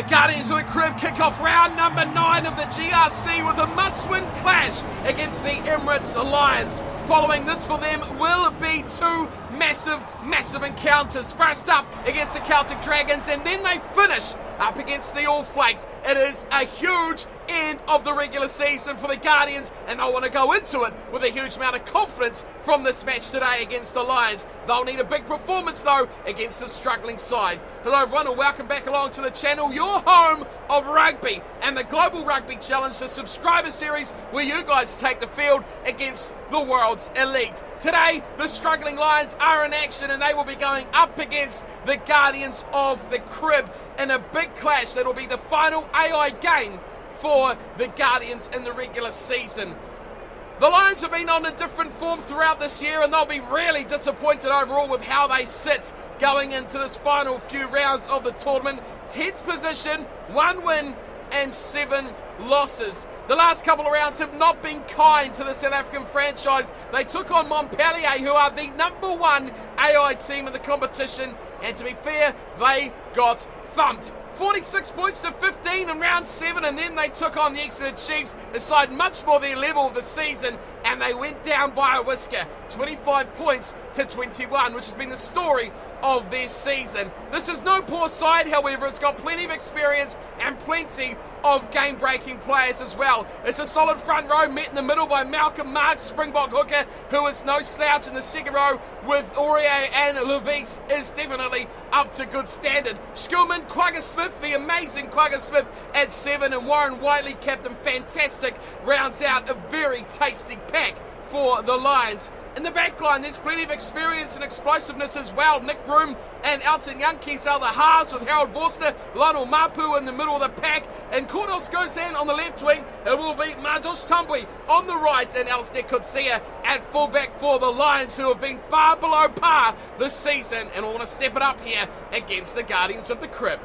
The Guardians of the Crib kick off round number 9 of the GRC with a must-win clash against the Emirates Lions. Following this for them will be two massive encounters. First up against the Celtic Dragons, and then they finish up against the All Flakes. It is a huge end of the regular season for the Guardians, and I want to go into it with a huge amount of confidence from this match today against the Lions. They'll need a big performance though against the struggling side. Hello everyone and welcome back along to the channel, your home of rugby and the Global Rugby Challenge, the subscriber series where you guys take the field against the world's elite. Today the struggling Lions are in action and they will be going up against the Guardians of the Crib in a big clash that will be the final AI game for the Guardians in the regular season. The Lions have been on a different form throughout this year and they'll be really disappointed overall with how they sit going into this final few rounds of the tournament. 10th position, 1 win and 7 losses. The last couple of rounds have not been kind to the South African franchise. They took on Montpellier, who are the number 1 AI team in the competition, and to be fair, they got thumped. 46 points to 15 in round 7, and then they took on the Exeter Chiefs, a side much more their level of the season, and they went down by a whisker, 25 points to 21, which has been the story of their season. This is no poor side, however. It's got plenty of experience and plenty of game-breaking players as well. It's a solid front row met in the middle by Malcolm Marx, Springbok hooker, who is no slouch in the second row with Aurier, and Levis is definitely up to good standard. Skillman, Quagga Smith, the amazing Quagga Smith at 7, and Warren Whiteley, captain fantastic, rounds out a very tasty pack for the Lions. In the back line, there's plenty of experience and explosiveness as well. Nick Groom and Elton Jantjies are the halves, with Harold Vorster, Lionel Mapu in the middle of the pack, and Cordos Gozan on the left wing. It will be Mardos Tambwe on the right, and Alistair Coetzee at fullback for the Lions, who have been far below par this season and want to step it up here against the Guardians of the Crib.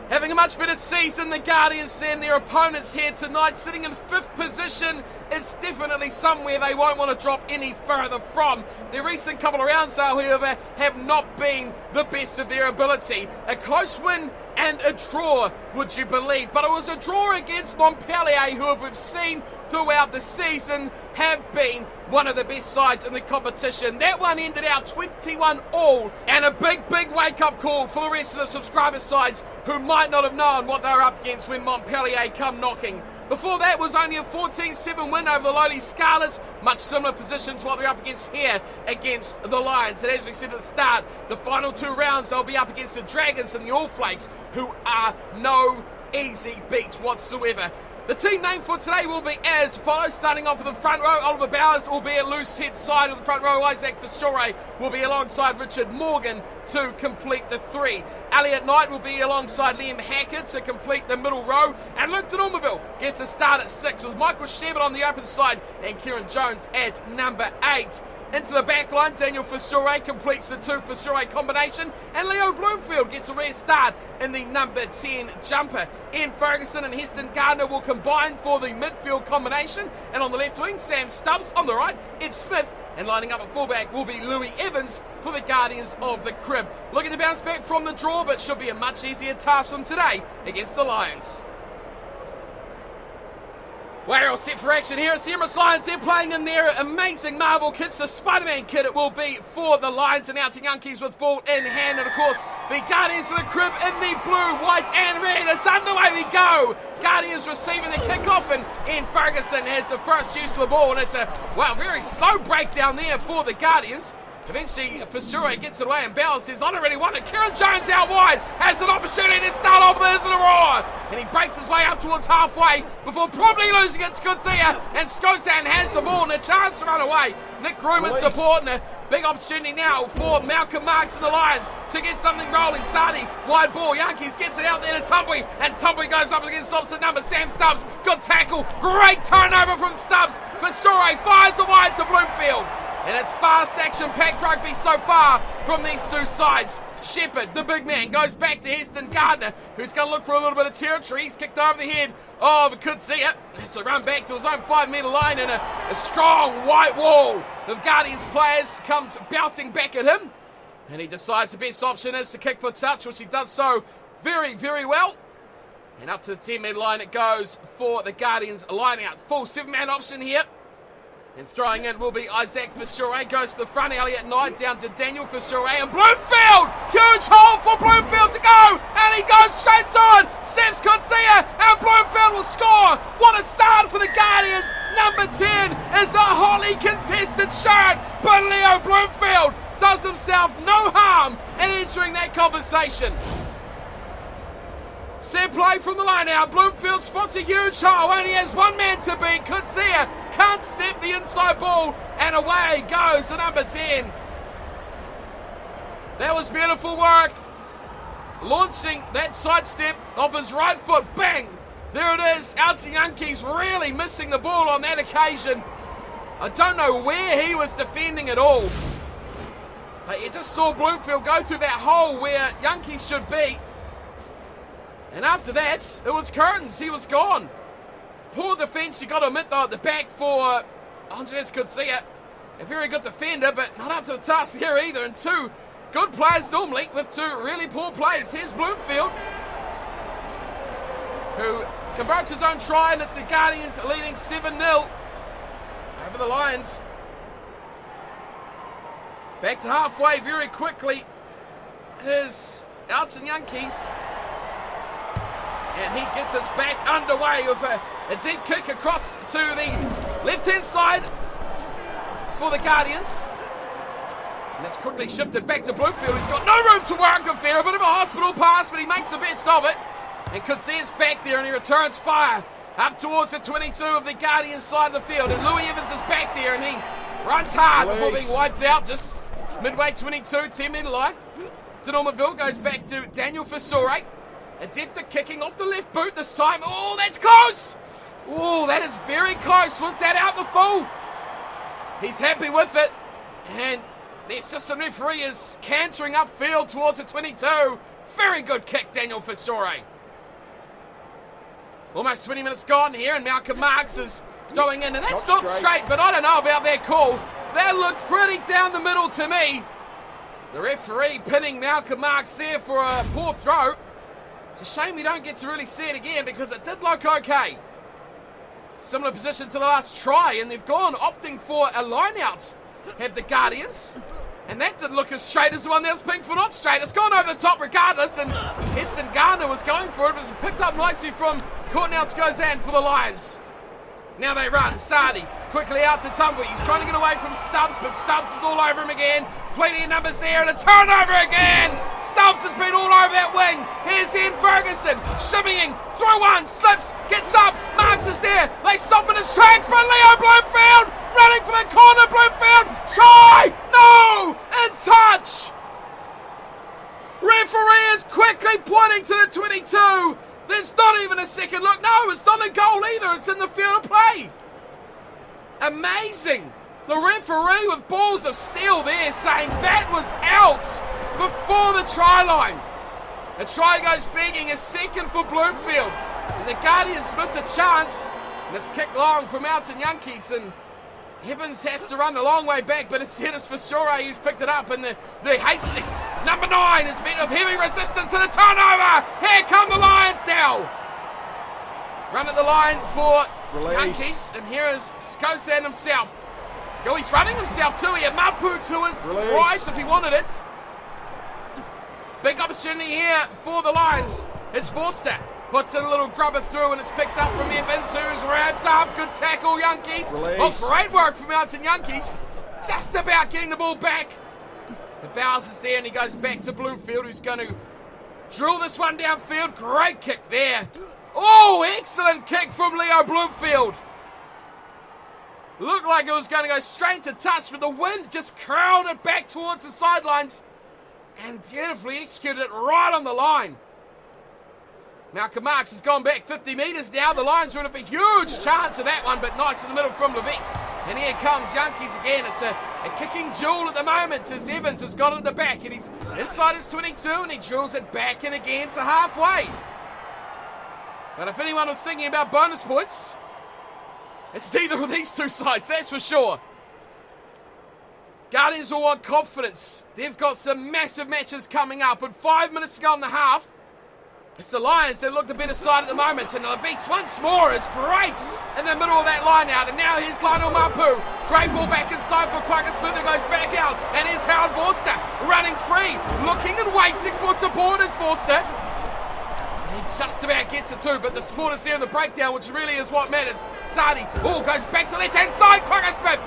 Having a much better season, the Guardians, than their opponents here tonight, sitting in 5th position. It's definitely somewhere they won't want to drop any further from. Their recent couple of rounds, however, have not been the best of their ability. A close win and a draw, would you believe? But it was a draw against Montpellier, who we've seen throughout the season have been one of the best sides in the competition. That one ended out 21-all, and a big wake-up call for the rest of the subscriber sides who might not have known what they were up against when Montpellier come knocking. Before that was only a 14-7 win over the lowly Scarlets, much similar position to what they're up against here against the Lions. And as we said at the start, the final 2 rounds they'll be up against the Dragons and the All Flakes, who are no easy beats whatsoever. The team name for today will be as follows. Starting off with the front row, Oliver Bowers will be at loose head side of the front row. Isaac Fisore will be alongside Richard Morgan to complete the 3. Elliot Knight will be alongside Liam Hackett to complete the middle row. And Luke de Normanville gets a start at 6 with Michael Sherbert on the open side and Kieran Jones at number 8. Into the back line, Daniel Fisore completes the 2 Fisore combination, and Leo Bloomfield gets a rare start in the number 10 jumper. Ian Ferguson and Heston Gardner will combine for the midfield combination, and on the left wing, Sam Stubbs. On the right, Ed Smith, and lining up at fullback will be Louis Evans for the Guardians of the Crib. Looking to bounce back from the draw, but should be a much easier task from today against the Lions. We're all set for action here. It's the Emirates Lions. They're playing in their amazing Marvel kits. The Spider-Man kit it will be for the Lions, announcing Jantjies with ball in hand. And of course, the Guardians of the Crib in the blue, white and red. It's underway we go. Guardians receiving the kickoff, and Ian Ferguson has the first use of the ball. And it's a, very slow breakdown there for the Guardians. Eventually, Fisure gets it away, and Bowers says, I don't really want it. Kieran Jones out wide has an opportunity to start off with a roar. And he breaks his way up towards halfway before probably losing it to Coetzee. And Skozan has the ball and a chance to run away. Nick Groom in support, and a big opportunity now for Malcolm Marx and the Lions to get something rolling. Sadi, wide ball. Jantjies gets it out there to Tambwe, and Tambwe goes up against opposite number. Sam Stubbs, good tackle. Great turnover from Stubbs. Fisure fires it wide to Bloomfield. And it's fast action-packed rugby so far from these two sides. Shepherd, the big man, goes back to Heston Gardner, who's going to look for a little bit of territory. He's kicked over the head of Coetzee. So run back to his own 5-metre line, and a strong white wall of Guardians players comes bouncing back at him. And he decides the best option is to kick for touch, which he does so very, very well. And up to the 10-metre line it goes for the Guardians line out. Full 7-man option here. And throwing in will be Isaac Fisher. Goes to the front, Elliot Knight down to Daniel Fisher. And Bloomfield! Huge hole for Bloomfield to go! And he goes straight through it! Steps Coetzee, and Bloomfield will score! What a start for the Guardians! Number 10 is a hotly contested shot, but Leo Bloomfield does himself no harm in entering that conversation. Set play from the line out. Bloomfield spots a huge hole. Only has one man to beat. Coetzee can't step the inside ball. And away goes the number 10. That was beautiful work. Launching that sidestep off his right foot. Bang! There it is. Elton Jantjies really missing the ball on that occasion. I don't know where he was defending at all. But you just saw Bloomfield go through that hole where Jantjies should be. And after that, it was curtains. He was gone. Poor defence, you got to admit, though, at the back for Andres Coetzee. A very good defender, but not up to the task here either. And two good players normally with two really poor plays. Here's Bloomfield, who converts his own try, and it's the Guardians leading 7-0 over the Lions. Back to halfway very quickly. Here's Elton Jantjies. And he gets us back underway with a deep kick across to the left-hand side for the Guardians. And that's quickly shifted back to Bloomfield. He's got no room to work with there. A bit of a hospital pass, but he makes the best of it. And Coetzee is back there, and he returns fire up towards the 22 of the Guardians side of the field. And Louis Evans is back there, and he runs hard before being wiped out just midway 22, 10-metre line. De Normanville goes back to Daniel Fisore. Adepta kicking off the left boot this time. Oh, that's close! Oh, that is very close. Was that out the full? He's happy with it. And the assistant referee is cantering upfield towards the 22. Very good kick, Daniel Fisore. Almost 20 minutes gone here, and Malcolm Marx is going in. And that's not straight, but I don't know about that call. That looked pretty down the middle to me. The referee pinning Malcolm Marx there for a poor throw. It's a shame we don't get to really see it again because it did look okay. Similar position to the last try, and they've gone opting for a line out, have the Guardians. And that didn't look as straight as the one that was pinged for not straight. It's gone over the top regardless, and Heston Garner was going for it, but it was picked up nicely from Courtney Skozan for the Lions. Now they run. Sardi quickly out to Tumble. He's trying to get away from Stubbs, but Stubbs is all over him again. Plenty of numbers there, and a turnover again. Stubbs has been all over that wing. Here's Ian Ferguson shimmying through one, slips, gets up. Marks is there. They stop in his tracks, but Leo Bloomfield running for the corner. Bloomfield, try! No! In touch! Referee is quickly pointing to the 22. There's not even a second look. No, it's not a goal either. It's in the field of play. Amazing. The referee with balls of steel there saying that was out before the try line. The try goes begging, a second for Bloomfield. And the Guardians miss a chance. And it's kicked long from Elton Jantjies, and Evans has to run a long way back, but it's Hedis Fisore who's picked it up, and the Hastings. Number 9 is met with heavy resistance and a turnover. Here come the Lions now. Run at the line for Jantjies, and here is Skozan himself. Go, he's running himself too. He had Mapu to his right if he wanted it. Big opportunity here for the Lions. It's Forster. Puts in a little grubber through, and it's picked up from Evans, who's wrapped up. Good tackle, Jantjies. Oh, great work from Elton Jantjies. Just about getting the ball back. The Bowers is there, and he goes back to Bloomfield, who's going to drill this one downfield. Great kick there. Oh, excellent kick from Leo Bloomfield. Looked like it was going to go straight to touch, but the wind just curled it back towards the sidelines and beautifully executed it right on the line. Malcolm Marx has gone back 50 metres now. The Lions are in a huge chance of that one, but nice in the middle from Levitt. And here comes Jantjies again. It's a kicking duel at the moment as Evans has got it at the back, and he's inside his 22, and he drills it back in again to halfway. But if anyone was thinking about bonus points, it's neither of these two sides, that's for sure. Guardians will want confidence. They've got some massive matches coming up, and 5 minutes to go in the half. It's the Lions that look the better side at the moment, and Levice once more is great in the middle of that line out, and now here's Lionel Mapu. Great ball back inside for Kwagga Smith, who goes back out, and here's Howard Forster running free, looking and waiting for supporters. Forster, he just about gets it too, but the supporters there in the breakdown, which really is what matters. Sadi, goes back to left hand side, Kwagga Smith.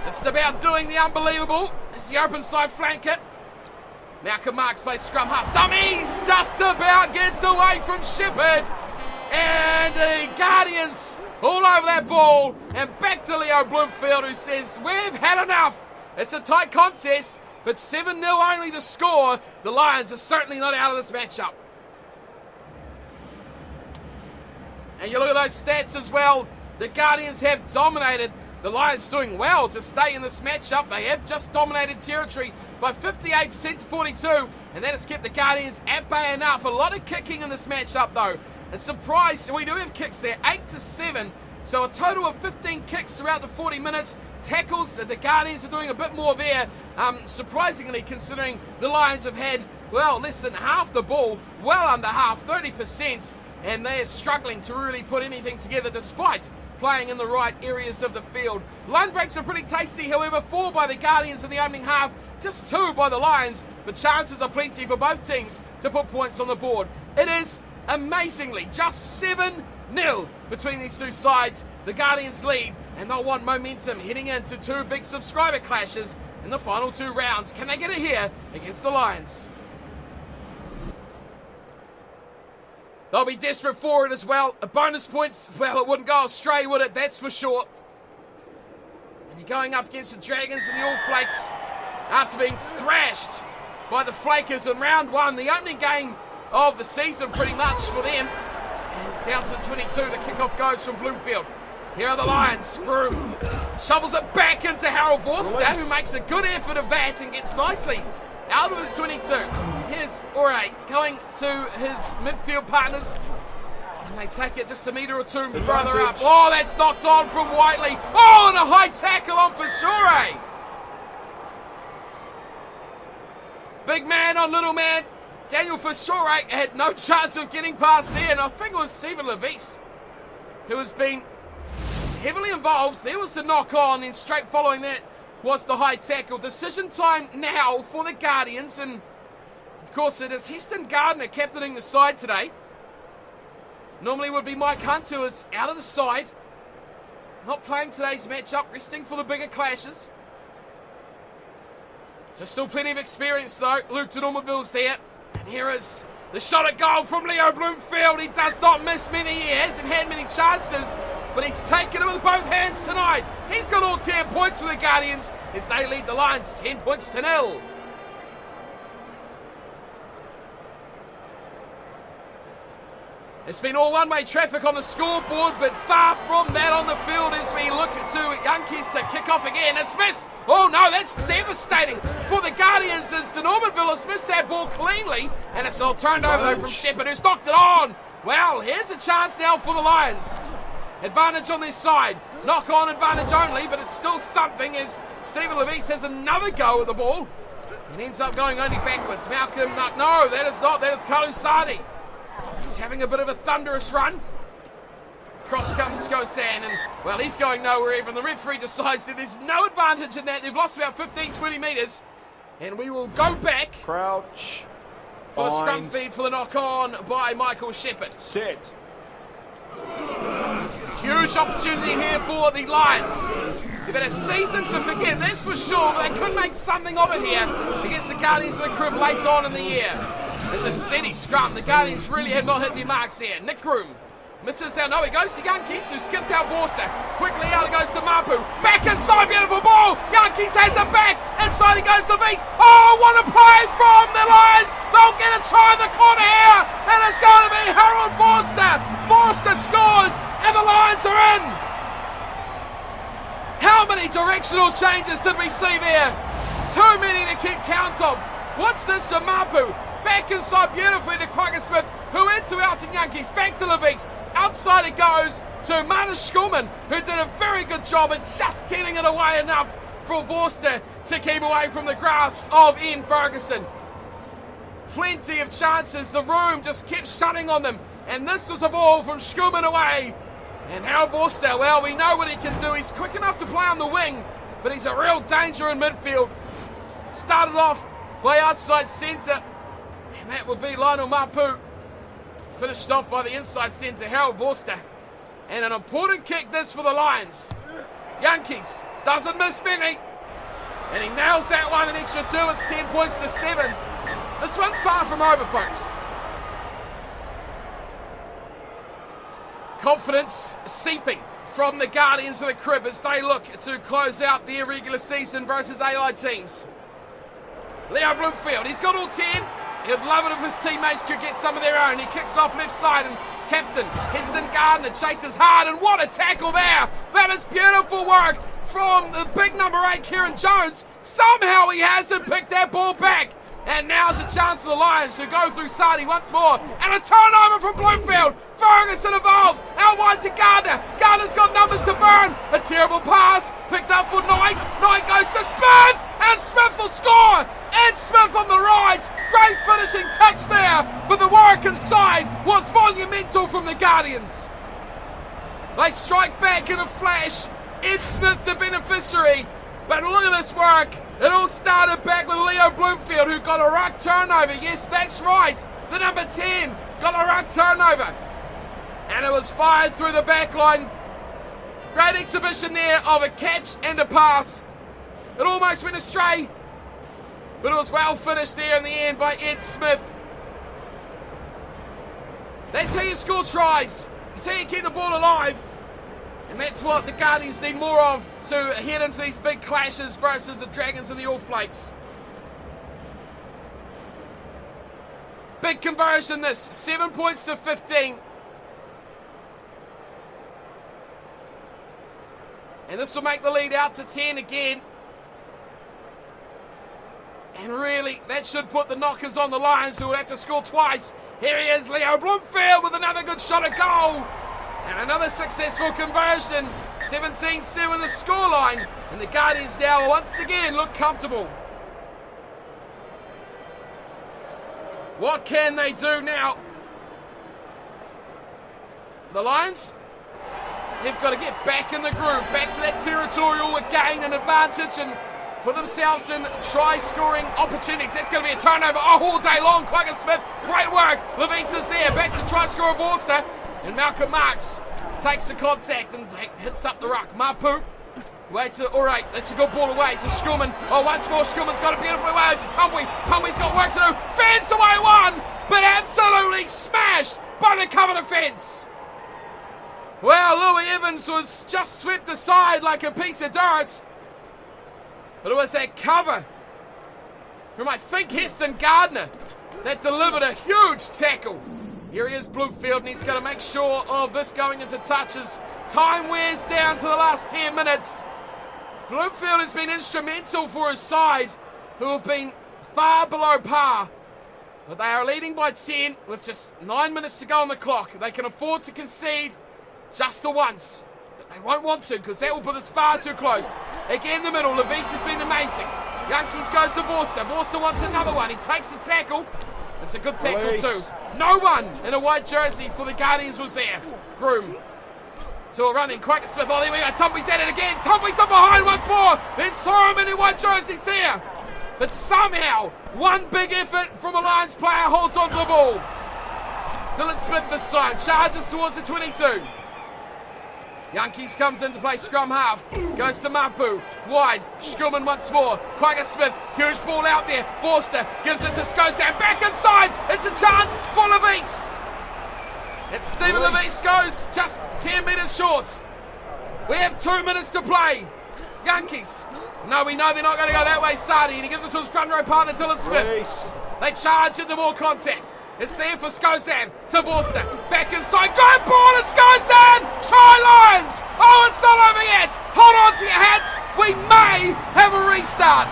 Just about doing the unbelievable. It's the open side flanker. Malcolm Marks plays scrum half. Dummies just about gets away from Shepherd. And the Guardians all over that ball. And back to Leo Bloomfield, who says, we've had enough. It's a tight contest, but 7-0 only the score. The Lions are certainly not out of this matchup. And you look at those stats as well. The Guardians have dominated. The Lions doing well to stay in this matchup. They have just dominated territory by 58% to 42, and that has kept the Guardians at bay enough. A lot of kicking in this matchup, though. And surprised, we do have kicks there, 8 to 7. So a total of 15 kicks throughout the 40 minutes. Tackles, the Guardians are doing a bit more there. Surprisingly, considering the Lions have had, well, less than half the ball, well under half, 30%. And they're struggling to really put anything together despite playing in the right areas of the field. Line breaks are pretty tasty, however, 4 by the Guardians in the opening half, just 2 by the Lions, but chances are plenty for both teams to put points on the board. It is, amazingly, just 7-0 between these two sides. The Guardians lead, and they'll want momentum heading into 2 big subscriber clashes in the final 2 rounds. Can they get it here against the Lions? They'll be desperate for it as well. A bonus points, well, it wouldn't go astray, would it? That's for sure. And you're going up against the Dragons and the All Flakes after being thrashed by the Flakers in round 1, the opening game of the season pretty much for them. And down to the 22, the kickoff goes from Bloomfield. Here are the Lions. Groom shovels it back into Harold Vorster, who makes a good effort of that and gets nicely out of his 22. Here's Ore going to his midfield partners. And they take it just a metre or 2 further up. Oh, that's knocked on from Whiteley. Oh, and a high tackle on Fashore. Big man on little man. Daniel Fashore had no chance of getting past there. And I think it was Stephen Levice who has been heavily involved. There was the knock on, and straight following that was the high tackle. Decision time now for the Guardians, and of course it is Heston Gardner captaining the side today. Normally would be Mike Hunt, who is out of the side, not playing today's matchup, resting for the bigger clashes. Just still plenty of experience though. Luke de Normanville's there, and here is the shot at goal from Leo Bloomfield. He does not miss many, he hasn't had many chances, but he's taken it with both hands tonight. He's got all 10 points for the Guardians as they lead the Lions 10 points to 0. It's been all one-way traffic on the scoreboard, but far from that on the field as we look to Yankees to kick off again. It's missed. Oh no, that's devastating for the Guardians as de Normanville has missed that ball cleanly, and it's all turned over though from Shepherd, who's knocked it on. Well, here's a chance now for the Lions. Advantage on this side. Knock on advantage only, but it's still something as Stephen Levice has another go at the ball and ends up going only backwards. Malcolm, no, that is not. That is Kalu Sadi. He's having a bit of a thunderous run. Cross comes Skosan, and, well, he's going nowhere even. The referee decides that there's no advantage in that. They've lost about 15, 20 metres. And we will go back. Crouch. For the scrum feed for the knock-on by Michael Shepherd. Set. Huge opportunity here for the Lions. They've had a season to forget, that's for sure, but they could make something of it here against the Guardians of the Crib late on in the year. It's a steady scrum. The Guardians really have not hit their marks here. Nick Groom misses out. No, he goes to Yankees, who skips out Vorster. Quickly out it goes to Mapu. Back inside, beautiful ball. Yankees has it back. Inside he goes to Vies. Oh, what a play from the Lions. They'll get a try in the corner here. And it's going to be Harold Vorster. Vorster scores, and the Lions are in. How many directional changes did we see there? Too many to keep count of. What's this to Mapu? Back inside beautifully to Kwagga Smith, who into Elton Yankees, back to Levice. Outside it goes to Marnus Schulman, who did a very good job at just getting it away enough for Vorster to keep away from the grasp of Ian Ferguson. plenty of chances. The room just kept shutting on them. And this was a ball from Schoeman away. And Harold Vorster, well, we know what he can do. He's quick enough to play on the wing, but he's a real danger in midfield. Started off by outside centre, and that would be Lionel Mapu. Finished off by the inside centre, Harold Vorster. And an important kick this for the Lions. Yankees doesn't miss many. And he nails that one, an extra 2. It's 10 points to 7. This one's far from over, folks. Confidence seeping from the Guardians of the crib as they look to close out their regular season versus AI teams. Leo Bloomfield, he's got all 10. He'd love it if his teammates could get some of their own. He kicks off left side and captain Heston Gardner chases hard, and what a tackle there. That is beautiful work from the big number 8, Kieran Jones. Somehow he hasn't picked that ball back. And now's a chance for the Lions to go through Sardi once more. And a turnover from Bloomfield. Ferguson involved. Out wide to Gardner. Gardner's got numbers to burn. A terrible pass. Picked up for Knight. Knight goes to Smith. And Smith will score. And Smith on the right. Great finishing touch there. But the work inside was monumental from the Guardians. They strike back in a flash. Ed Smith the beneficiary. But look at this work. It all started back with Leo Bloomfield, who got a ruck turnover. Yes, that's right. The number 10 got a ruck turnover. And it was fired through the back line. Great exhibition there of a catch and a pass. It almost went astray, but it was well finished there in the end by Ed Smith. That's how you score tries. That's how you keep the ball alive. And that's what the Guardians need more of to head into these big clashes versus the Dragons and the All Flakes. Big conversion this, 7 points to 15. And this will make the lead out to 10 again. And really, that should put the knockers on the Lions, who will have to score twice. Here he is, Leo Bloomfield, with another good shot at goal. And another successful conversion. 17-7 the scoreline. And the Guardians now once again look comfortable. What can they do now? The Lions, they've got to get back in the groove, back to that territorial, gain an advantage and put themselves in try-scoring opportunities. That's going to be a turnover all day long. Quagga Smith, great work. Levis is there, back to try-scorer Vorster. And Malcolm Marks takes the contact and hits up the ruck. Mapu, alright, that's a good ball away to Schoeman. Oh, once more, Schoeman's got a beautiful way to Tumbwe. Tumbwe's got work to do. Fence away one, but absolutely smashed by the cover defence. Well, Louis Evans was just swept aside like a piece of dirt. But it was that cover from, I think, Heston Gardner that delivered a huge tackle. Here he is, Bloomfield, and he's going to make sure of this going into touches. Time wears down to the last 10 minutes. Bloomfield has been instrumental for his side, who have been far below par. But they are leading by 10 with just 9 minutes to go on the clock. They can afford to concede just the once. But they won't want to, because that will put us far too close. Again in the middle, Levis has been amazing. Yankees goes to Vorster. Vorster wants another one. He takes the tackle. It's a good tackle too. No one in a white jersey for the Guardians was there. Groom to a running. Quagga Smith. Oh, there we go. Tumbwe's at it again. Tumbwe's up behind once more. There's so many white jerseys there. But somehow, one big effort from a Lions player holds onto the ball. Dylan Smith this time. Charges towards the 22. Yankees comes into play, scrum half, goes to Mapu, wide, Schoeman once more, Quagga Smith, huge ball out there, Vorster gives it to Skosam, back inside, it's a chance for Levis. And Stephen Levis goes just 10 metres short. We have 2 minutes to play. Yankees, no, we know they're not going to go that way, Sardi, and he gives it to his front row partner, Dylan Smith. They charge into more contact. It's there for Skosam to Vorster. Back inside. Good ball. It's Skosam. Try Lions. Oh, it's not over yet. Hold on to your hats. We may have a restart.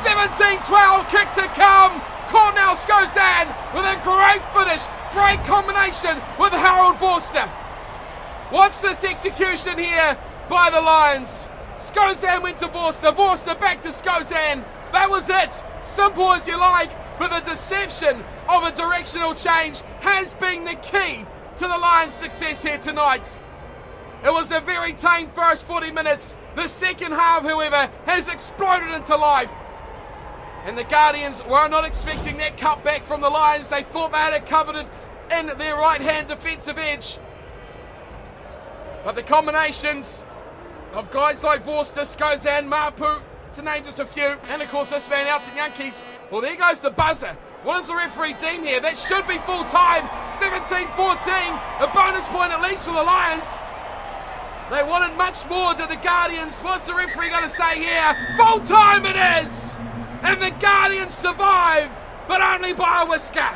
17-12. Kick to come. Cornell Skosam with a great finish. Great combination with Harold Vorster. Watch this execution here by the Lions. Skosam went to Vorster. Vorster back to Skosam. That was it. Simple as you like. but the deception of a directional change has been the key to the Lions' success here tonight. It was a very tame first 40 minutes. The second half, however, has exploded into life. And the Guardians were not expecting that cutback from the Lions. They thought they had it covered in their right-hand defensive edge. But the combinations of guys like Vorster, Skozan, Mapu, to name just a few, and of course this man Elton Jantjies. Well, there goes the buzzer. What does the referee deem here? That should be full time. 17-14, a bonus point at least for the Lions. They wanted much more to the Guardians. What's the referee going to say here? Full time it is! And the Guardians survive, but only by a whisker.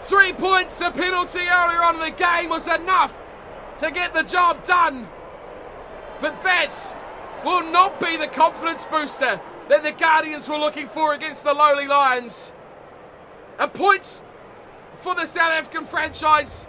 3 points, a penalty earlier on in the game was enough to get the job done. But that will not be the confidence booster that the Guardians were looking for against the lowly Lions. A point for the South African franchise.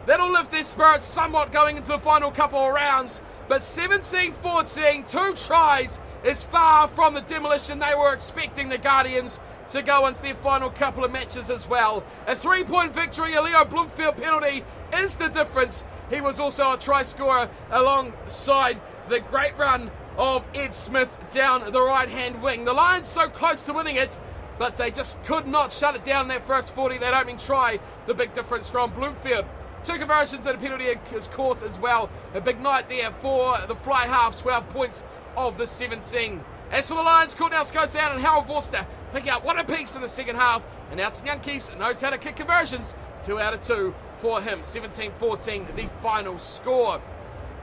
That'll lift their spirits somewhat going into the final couple of rounds. But 17-14, 2 tries is far from the demolition they were expecting the Guardians to go into their final couple of matches as well. A 3-point victory, a Leo Bloomfield penalty is the difference. He was also a try scorer alongside the great run of Ed Smith down the right-hand wing. The Lions so close to winning it, but they just could not shut it down in that first 40, that opening try. The big difference from Bloomfield. 2 conversions and a penalty, of course, as well. A big night there for the fly half, 12 points of the 17. As for the Lions, Courtney goes down and Harold Vorster picking up 1 apiece in the second half. And Elton Jantjies knows how to kick conversions. 2 out of 2 for him. 17-14, the final score.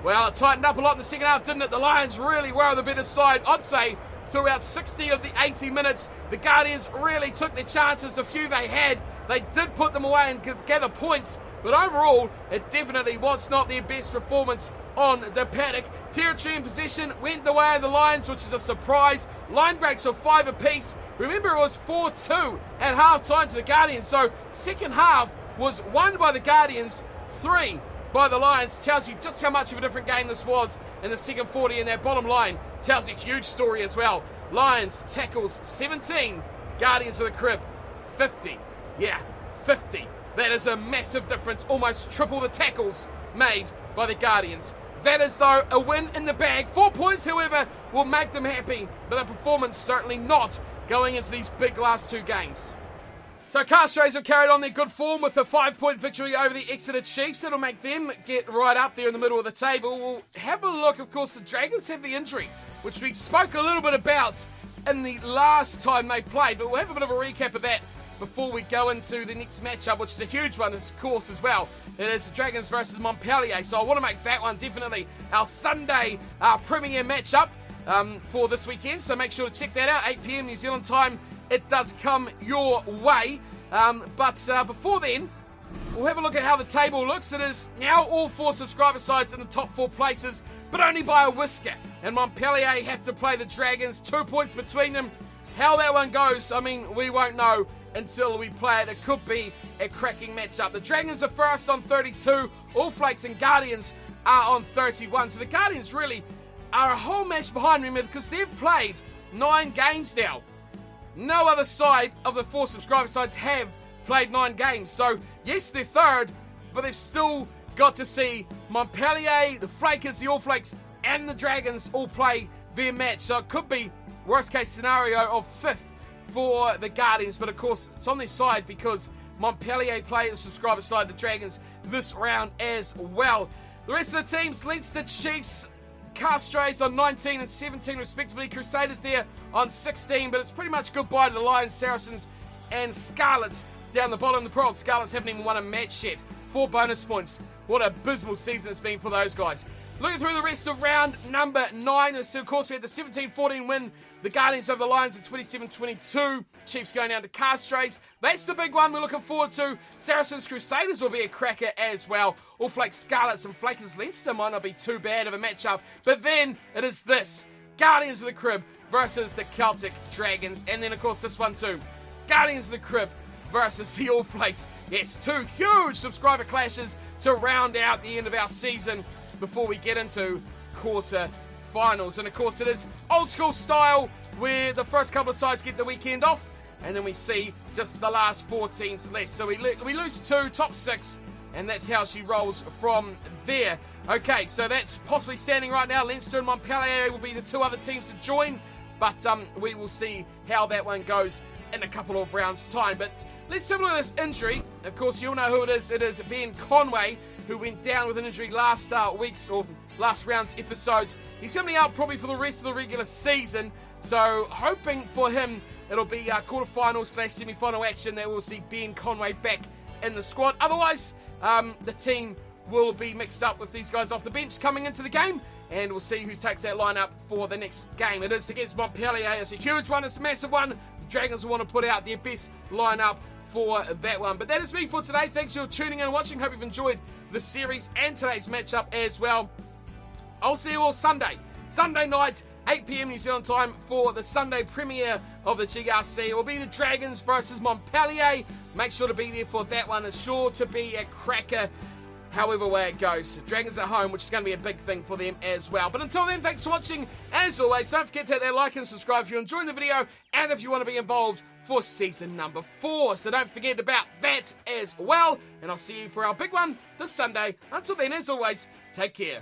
Well, it tightened up a lot in the second half, didn't it? The Lions really were the better side, I'd say. Throughout 60 of the 80 minutes, the Guardians really took their chances. The few they had, they did put them away and gather points. But overall, it definitely was not their best performance on the paddock. Territory and possession went the way of the Lions, which is a surprise. Line breaks of 5 apiece. Remember, it was 4-2 at half-time to the Guardians. So, second half was won by the Guardians, 3 by the Lions. Tells you just how much of a different game this was in the second 40, and that bottom line tells a huge story as well. Lions tackles 17, Guardians of the Crib 50. Yeah, 50. That is a massive difference, almost triple the tackles made by the Guardians. That is, though, a win in the bag. 4 points, however, will make them happy, but a performance certainly not going into these big last 2 games. So Castries have carried on their good form with a 5-point victory over the Exeter Chiefs. It'll make them get right up there in the middle of the table. We'll have a look. Of course, the Dragons have the injury, which we spoke a little bit about in the last time they played, but we'll have a bit of a recap of that before we go into the next matchup, which is a huge one, of course, as well. It is the Dragons versus Montpellier, so I want to make that one definitely our Sunday premiere matchup for this weekend, so make sure to check that out, 8 p.m. New Zealand time. It does come your way, but before then, we'll have a look at how the table looks. It is now all 4 subscriber sides in the top 4 places, but only by a whisker, and Montpellier have to play the Dragons, 2 points between them. How that one goes, I mean, we won't know until we play it. It could be a cracking matchup. The Dragons are first on 32. All Flakes and Guardians are on 31. So the Guardians really are a whole match behind me because they've played 9 games now. No other side of the 4 subscriber sides have played 9 games. So yes, they're third, but they've still got to see Montpellier, the Flakers, the All Flakes, and the Dragons all play their match. So it could be worst case scenario of 5th for the Guardians, but of course it's on their side because Montpellier play the subscriber side, the Dragons, this round as well. The rest of the teams, Leinster Chiefs, Castries on 19 and 17 respectively, Crusaders there on 16, but it's pretty much goodbye to the Lions, Saracens and Scarlets down the bottom. The Pearl Scarlets haven't even won a match yet. 4 bonus points. What an abysmal season it's been for those guys. Looking through the rest of round number 9, and so of course we had the 17-14 win. The Guardians over the Lions at 27-22. Chiefs going down to Castries. That's the big one we're looking forward to. Saracens Crusaders will be a cracker as well. All Flakes Scarlets and Flakers Leinster might not be too bad of a matchup. But then it is this. Guardians of the Crib versus the Celtic Dragons. And then of course this one too. Guardians of the Crib versus the All Flakes. Yes, 2 huge subscriber clashes to round out the end of our season before we get into quarter finals. And of course it is old school style where the first couple of sides get the weekend off and then we see just the last 4 teams left. So we lose 2, top 6, and that's how she rolls from there. Okay, so that's possibly standing right now. Leinster and Montpellier will be the 2 other teams to join, but we will see how that one goes in a couple of rounds' time. But let's have a look at this injury. Of course, you'll know who it is. It is Ben Conway, who went down with an injury last week's or last round's episodes. He's going to be out probably for the rest of the regular season, so hoping for him it'll be quarterfinal / semi-final action that we'll see Ben Conway back in the squad. Otherwise, the team will be mixed up with these guys off the bench coming into the game, and we'll see who takes that lineup for the next game. It is against Montpellier. It's a huge one. It's a massive one. The Dragons will want to put out their best lineup for that one. But that is me for today. Thanks for tuning in and watching. Hope you've enjoyed the series and today's matchup as well. I'll see you all Sunday night, 8 p.m. New Zealand time for the Sunday premiere of the GRC. It will be the Dragons versus Montpellier. Make sure to be there for that one. It's sure to be a cracker, however way it goes. Dragons at home, which is going to be a big thing for them as well. But until then, thanks for watching. As always, don't forget to hit that like and subscribe if you're enjoying the video, and if you want to be involved for season number 4. So don't forget about that as well. And I'll see you for our big one this Sunday. Until then, as always, take care.